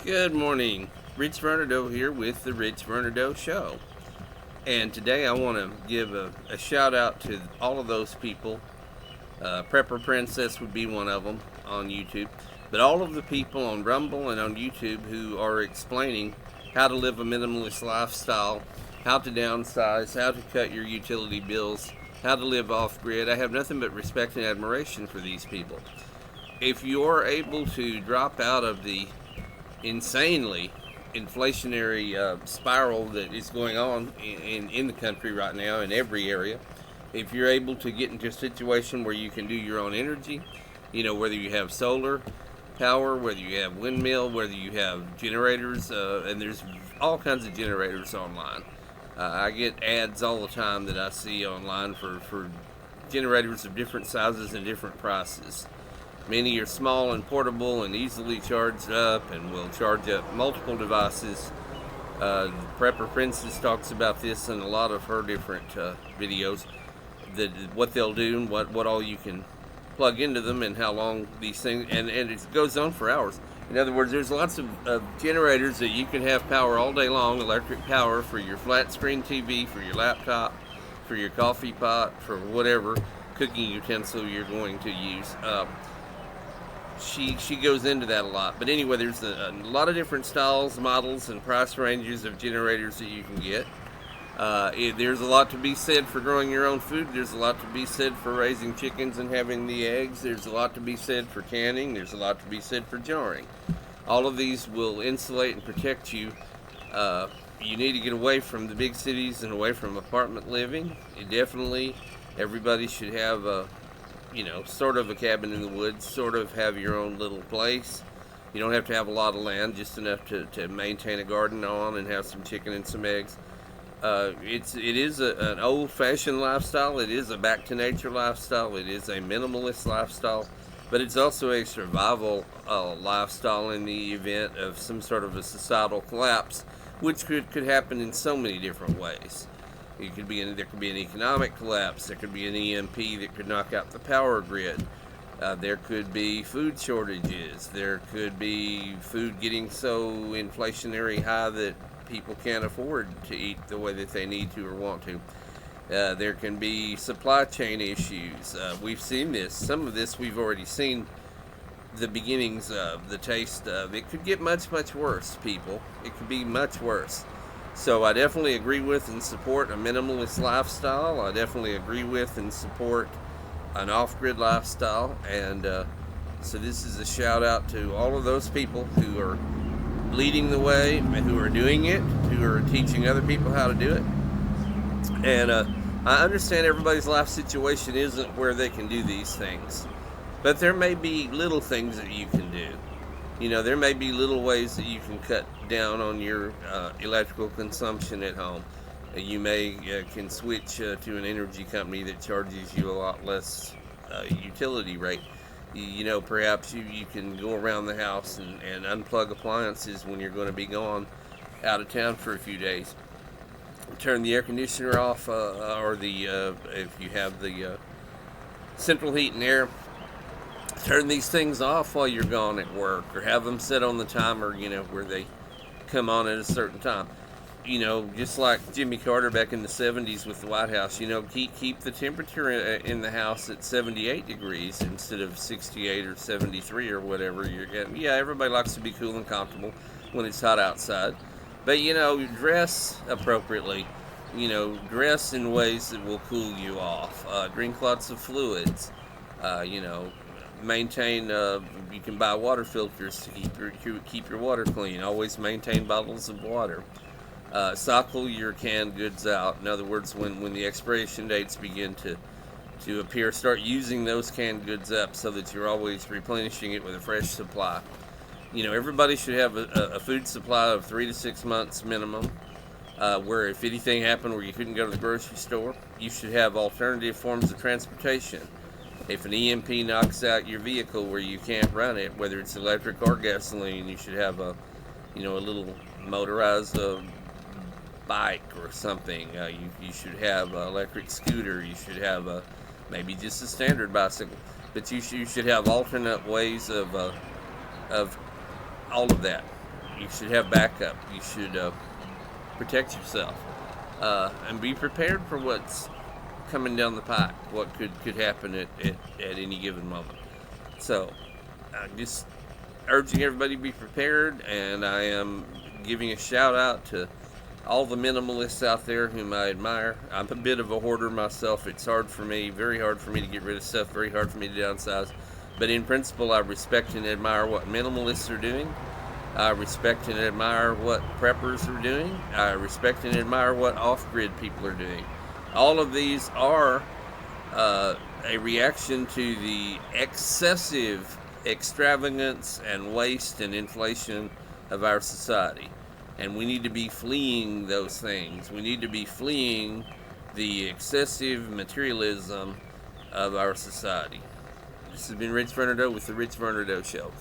Good morning. Rich Vernerdo here with the Rich Vernerdo Show. And today I want to give a shout out to all of those people. Prepper Princess would be one of them on YouTube. But all of the people on Rumble and on YouTube who are explaining how to live a minimalist lifestyle, how to downsize, how to cut your utility bills, how to live off grid. I have nothing but respect and admiration for these people. If you're able to drop out of the insanely inflationary spiral that is going on in the country right now in every area, if you're able to get into a situation where you can do your own energy, whether you have solar power, whether you have windmill, whether you have generators, and there's all kinds of generators online. I get ads all the time that I see online for generators of different sizes and different prices. Many are small and portable and easily charged up and will charge up multiple devices. Prepper Princess talks about this in a lot of her different videos, that what they'll do and what all you can plug into them and how long these things, and it goes on for hours. In other words, there's lots of generators that you can have power all day long, electric power for your flat screen TV, for your laptop, for your coffee pot, for whatever cooking utensil you're going to use. She goes into that a lot. But anyway, there's a lot of different styles, models, and price ranges of generators that you can get. There's a lot to be said for growing your own food. There's a lot to be said for raising chickens and having the eggs. There's a lot to be said for canning. There's a lot to be said for jarring. All of these will insulate and protect you. You need to get away from the big cities and away from apartment living. Everybody should have sort of a cabin in the woods, sort of have your own little place. You don't have to have a lot of land, just enough to maintain a garden on and have some chicken and some eggs. It is an old-fashioned lifestyle. It is a back-to-nature lifestyle. It is a minimalist lifestyle. But it's also a survival lifestyle in the event of some sort of a societal collapse, which could happen in so many different ways. There could be an economic collapse. There could be an EMP that could knock out the power grid. There could be food shortages. There could be food getting so inflationary high that people can't afford to eat the way that they need to or want to. There can be supply chain issues. We've seen this. Some of this we've already seen the beginnings of, the taste of. It could get much, much worse, people. It could be much worse. So I definitely agree with and support a minimalist lifestyle. I definitely agree with and support an off-grid lifestyle. And so this is a shout out to all of those people who are leading the way, who are doing it, who are teaching other people how to do it. And I understand everybody's life situation isn't where they can do these things. But there may be little things that you can do. There may be little ways that you can cut down on your electrical consumption at home. You may can switch to an energy company that charges you a lot less utility rate. Perhaps you can go around the house and unplug appliances when you're going to be gone out of town for a few days. Turn the air conditioner off, or if you have the central heat and air, turn these things off while you're gone at work, or have them set on the timer, where they come on at a certain time. Just like Jimmy Carter back in the 70s with the White House, keep the temperature in the house at 78 degrees instead of 68 or 73 or whatever you're getting. Yeah, everybody likes to be cool and comfortable when it's hot outside. But, dress appropriately. Dress in ways that will cool you off. Drink lots of fluids. Maintain, you can buy water filters to keep your water clean. Always maintain bottles of water. Cycle your canned goods out. In other words, when the expiration dates begin to appear, start using those canned goods up so that you're always replenishing it with a fresh supply. Everybody should have a food supply of 3 to 6 months minimum, where if anything happened where you couldn't go to the grocery store, you should have alternative forms of transportation. If an EMP knocks out your vehicle where you can't run it, whether it's electric or gasoline, you should have a little motorized bike or something. You should have an electric scooter. You should have maybe just a standard bicycle, but you should have alternate ways of all of that. You should have backup. You should protect yourself and be prepared for what's coming down the pike. What could happen at any given moment. So, I'm just urging everybody to be prepared, and I am giving a shout out to all the minimalists out there whom I admire. I'm a bit of a hoarder myself. It's hard for me, very hard for me to get rid of stuff, very hard for me to downsize. But in principle, I respect and admire what minimalists are doing. I respect and admire what preppers are doing. I respect and admire what off-grid people are doing. All of these are a reaction to the excessive extravagance and waste and inflation of our society. And we need to be fleeing those things. We need to be fleeing the excessive materialism of our society. This has been Rich Vernerdo with the Rich Vernerdo Show.